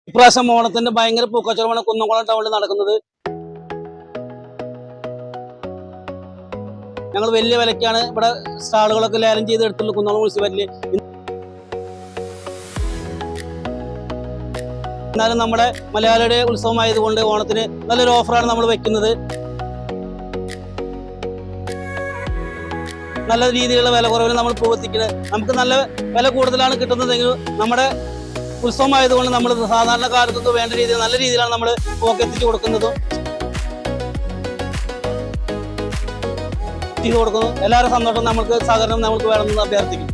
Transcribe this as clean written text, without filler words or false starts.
ഇപ്രാവശ്യം ഓണത്തിന്റെ ഭയങ്കര പൂക്കച്ചവടമാണ് കുന്നംകുളം ടൗണിൽ നടക്കുന്നത്. ഞങ്ങൾ വലിയ വിലക്കാണ് ഇവിടെ സ്റ്റാളുകളൊക്കെ ലേലം ചെയ്ത് എടുത്തുള്ള കുന്നംകുളം മുനിസിപ്പാലിറ്റി. എന്നാലും നമ്മുടെ മലയാളിയുടെ ഉത്സവമായതുകൊണ്ട് ഓണത്തിന് നല്ലൊരു ഓഫറാണ് നമ്മൾ വെക്കുന്നത്. നല്ല രീതിയിലുള്ള വില കുറവിന് നമ്മൾ പ്രവർത്തിക്കുന്നത്. നമുക്ക് നല്ല വില കൂടുതലാണ് കിട്ടുന്നതെങ്കിൽ നമ്മുടെ ഉത്സവമായതുകൊണ്ട് നമ്മൾ സാധാരണക്കാർക്കൊക്കെ വേണ്ട രീതിയിൽ നല്ല രീതിയിലാണ് നമ്മൾ പോക്കെത്തിച്ച് കൊടുക്കുന്നതും ചെയ്തു കൊടുക്കുന്നു. എല്ലാവരും സന്തോഷം, നമുക്ക് സഹകരണം നമുക്ക് വേണമെന്ന് അഭ്യർത്ഥിക്കും.